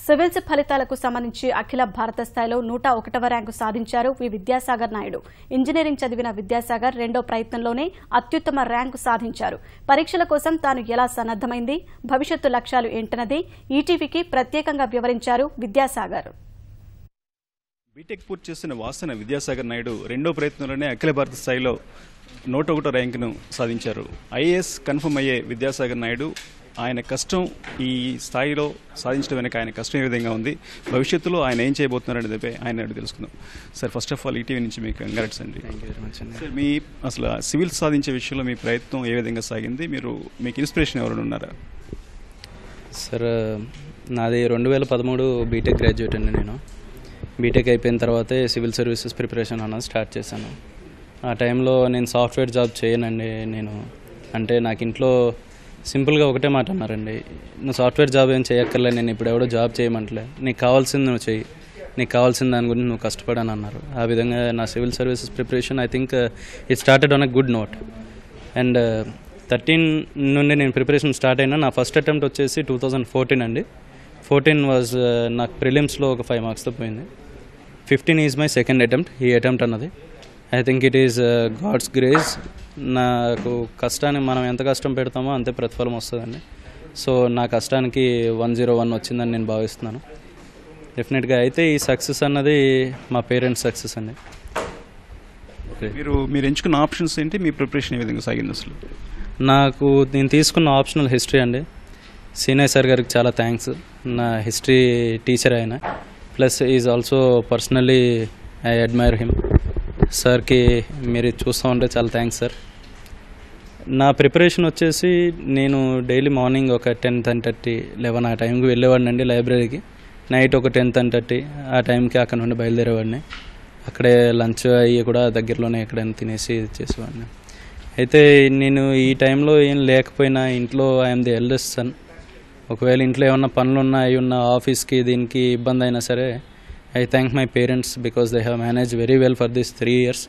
Civils ఫలితాలకు సంబంధించి అఖిల భారత స్థాయిలో 101వ ర్యాంకు సాధించారు వి విద్యాసాగర్ నాయుడు. ఇంజనీరింగ్ చదివిన విద్యాసాగర్ రెండో ప్రయత్నంలోనే అత్యుత్తమ ర్యాంకు సాధించారు. పరీక్షల కోసం తాను ఎలా సన్నద్దమైంది, భవిష్యత్తు లక్ష్యాలు ఏంటన్నది ఈటీవీకి ప్రత్యేకంగా వివరించారు విద్యాసాగర్. బీటెక్ పూర్తి చేసిన వాసన విద్యాసాగర్ నాయుడు రెండో ప్రయత్నంలోనే అఖిల భారత స్థాయిలో 101 ర్యాంకును సాధించారు. ఐఏఎస్ కన్ఫర్మ్ అయ్యే విద్యాసాగర్ నాయుడు ఆయన కష్టం ఈ స్థాయిలో సాధించడం వెనక ఆయన కష్టం ఏ విధంగా ఉంది, భవిష్యత్తులో ఆయన ఏం చేయబోతున్నారు అనేదిపై ఆయన తెలుసుకుందాం. Sir, first of all ETV నుంచి మీకు కంగ్రాట్స్ అండి. సార్, మీ అసలు సివిల్స్ సాధించే విషయంలో మీ ప్రయత్నం ఏ విధంగా సాగింది, మీకు ఇన్స్పిరేషన్ ఎవరైనా ఉన్నారా? సార్, నాది 2013 బీటెక్ గ్రాడ్యుయేట్ అండి. నేను బీటెక్ అయిపోయిన తర్వాతే సివిల్ సర్వీసెస్ ప్రిపరేషన్ అన్నది స్టార్ట్ చేశాను. ఆ టైంలో నేను సాఫ్ట్వేర్ జాబ్ చేయనండి. అంటే నాకు ఇంట్లో సింపుల్గా ఒకటే మాట అన్నారండి, నువ్వు సాఫ్ట్వేర్ జాబ్ ఏం చేయక్కర్లే, నేను ఇప్పుడు ఎవడో జాబ్ చేయమంటలే, నీకు కావాల్సింది నువ్వు చెయ్యి, నీకు కావాల్సిన దాని గురించి నువ్వు కష్టపడని అన్నారు. ఆ విధంగా నా civil services preparation I think it started on a good note. And 13 నుండి నేను ప్రిపరేషన్ స్టార్ట్ అయినా. నా ఫస్ట్ అటెంప్ట్ వచ్చేసి 2014 అండి. 14 వాజ్ నాకు ప్రిలిమ్స్లో ఒక 5 మార్క్స్తో పోయింది. 15 ఈజ్ మై సెకండ్ అటెంప్ట్. ఈ అటెంప్ట్ అన్నది I think it is God's grace. నాకు కష్టాన్ని మనం ఎంత కష్టం పెడతామో అంతే ప్రతిఫలం వస్తుందండి. సో నా కష్టానికి 101 వచ్చిందని నేను భావిస్తున్నాను డెఫినెట్గా. అయితే ఈ సక్సెస్ అన్నది మా పేరెంట్స్ సక్సెస్ అండి. మీరు ఎంచుకున్న ఆప్షన్స్ ఏంటి, మీ ప్రిపరేషన్ ఏ విధంగా సాగింది? అసలు నేను తీసుకున్న ఆప్షనల్ హిస్టరీ అండి. సీనియర్ సార్ గారికి చాలా థ్యాంక్స్. నా హిస్టరీ టీచర్ ఆయన, plus is also personally I admire him. సార్కి మీరు చూస్తూ ఉంటే చాలా థ్యాంక్స్ సార్. నా ప్రిపరేషన్ వచ్చేసి నేను డైలీ మార్నింగ్ ఒక 10-10:30, 11 ఆ టైంకి వెళ్ళేవాడిని అండి లైబ్రరీకి. నైట్ ఒక 10-10:30 ఆ టైంకి అక్కడ నుండి బయలుదేరేవాడిని. అక్కడే లంచ్ అయ్యి కూడా దగ్గరలోనే ఎక్కడైనా తినేసి చేసేవాడిని. అయితే నేను ఈ టైంలో ఏం లేకపోయినా ఇంట్లో ఐఎమ్ ది ఎల్డెస్ట్ సన్. ఒకవేళ ఇంట్లో ఏమన్నా పనులున్నా అయి ఉన్న ఆఫీస్కి దీనికి ఇబ్బంది అయినా సరే I thank my parents because they have managed very well for these 3 years.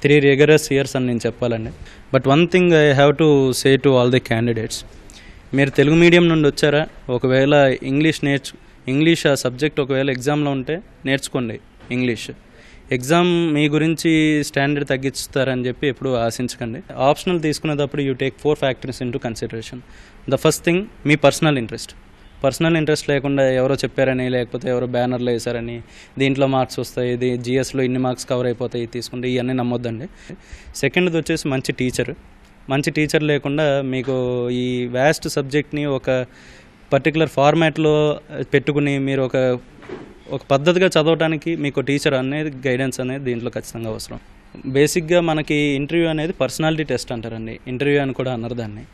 3 rigorous years అని నేను చెప్పాలండి. But one thing I have to say to all the candidates, మీరు తెలుగు మీడియం నుండి వచ్చారా, ఒకవేళ ఇంగ్లీష్ ఆ సబ్జెక్ట్ ఒకవేళ ఎగ్జామ్లో ఉంటే నేర్చుకోండి ఇంగ్లీష్. ఎగ్జామ్ మీ గురించి స్టాండర్డ్ తగ్గిస్తారని చెప్పి ఎప్పుడు ఆశించకండి. ఆప్షనల్ తీసుకునేటప్పుడు you take 4 factors into consideration. The first thing me personal interest లేకుండా ఎవరో చెప్పారని, లేకపోతే ఎవరో బ్యానర్లో వేశారని దీంట్లో మార్క్స్ వస్తాయి, ఇది జిఎస్లో ఇన్ని మార్క్స్ కవర్ అయిపోతాయి తీసుకుంటే ఇవన్నీ నమ్మొద్దండి. సెకండ్ది వచ్చేసి మంచి టీచర్ లేకుండా మీకు ఈ వ్యాస్ట్ సబ్జెక్ట్ని ఒక పర్టికులర్ ఫార్మాట్లో పెట్టుకుని మీరు ఒక పద్ధతిగా చదవడానికి మీకు టీచర్ అనేది గైడెన్స్ అనేది దీంట్లో ఖచ్చితంగా అవసరం. బేసిక్గా మనకి ఇంటర్వ్యూ అనేది పర్సనాలిటీ టెస్ట్ అంటారండి. ఇంటర్వ్యూ అని కూడా అన్నారు దాన్ని.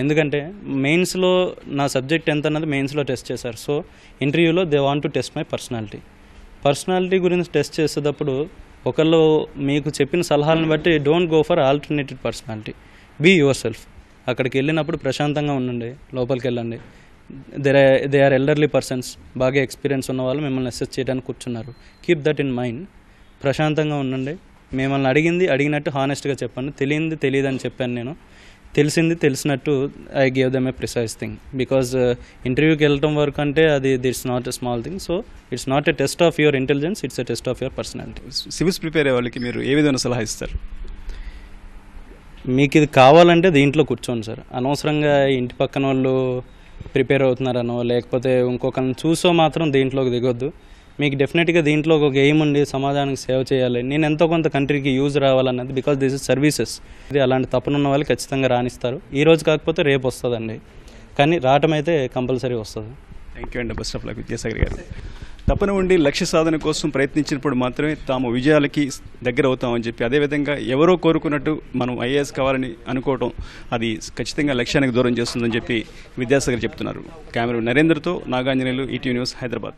ఎందుకంటే మెయిన్స్లో నా సబ్జెక్ట్ ఎంత అన్నది మెయిన్స్లో టెస్ట్ చేశారు. సో ఇంటర్వ్యూలో they want to test my personality గురించి టెస్ట్ చేసేటప్పుడు ఒకళ్ళు మీకు చెప్పిన సలహాలను బట్టి don't go for alternative personality, be yourself. అక్కడికి వెళ్ళినప్పుడు ప్రశాంతంగా ఉండండి, లోపలికి వెళ్ళండి. దే ఆర్ ఎల్డర్లీ పర్సన్స్, బాగా ఎక్స్పీరియన్స్ ఉన్న వాళ్ళు మిమ్మల్ని అసెస్ చేయడానికి కూర్చున్నారు. Keep that in mind. ప్రశాంతంగా ఉండండి. మిమ్మల్ని అడిగినట్టు హానెస్ట్గా చెప్పండి. తెలియదని చెప్పాను నేను. తెలిసినట్టు I gave them a precise thing. Because ఇంటర్వ్యూకి వెళ్ళటం వరకు అంటే అది it's not a small thing. So it's not a test of your intelligence, it's a test of your personality. Civils prepare అయ్యే వాళ్ళకి మీరు ఏ విధమైన సలహా ఇస్తారు? మీకు ఇది కావాలంటే దీంట్లో కూర్చోండి సార్. అనవసరంగా ఇంటి పక్కన వాళ్ళు ప్రిపేర్ అవుతున్నారనో లేకపోతే ఇంకొకరిని చూసో మాత్రం దీంట్లోకి దిగొద్దు. మీకు డెఫినెట్గా దీంట్లో ఒక ఎయిమ్ ఉండి సమాజానికి సేవ చేయాలి, నేను ఎంతో కొంత కంట్రీకి యూజ్ రావాలన్నది. Because this is services. ఇది అలాంటి తపనున్న వాళ్ళు ఖచ్చితంగా రాణిస్తారు. ఈ రోజు కాకపోతే రేపు వస్తుందండి, కానీ రావటం అయితే కంపల్సరీ వస్తుంది. థ్యాంక్ యూ అండి. బెస్ట్ ఆఫ్ లక్ విద్యాసాగర్ గారు. తపన ఉండి లక్ష్య సాధన కోసం ప్రయత్నించినప్పుడు మాత్రమే తాము విజయాలకి దగ్గర అవుతామని చెప్పి, అదేవిధంగా ఎవరో కోరుకున్నట్టు మనం ఐఏఎస్ కావాలని అనుకోవటం అది ఖచ్చితంగా లక్ష్యానికి దూరం చేస్తుందని చెప్పి విద్యాసాగర్ చెప్తున్నారు. కెమెరా నరేంద్రతో నాగాంజనేయులు, ఈటీవీ న్యూస్, హైదరాబాద్.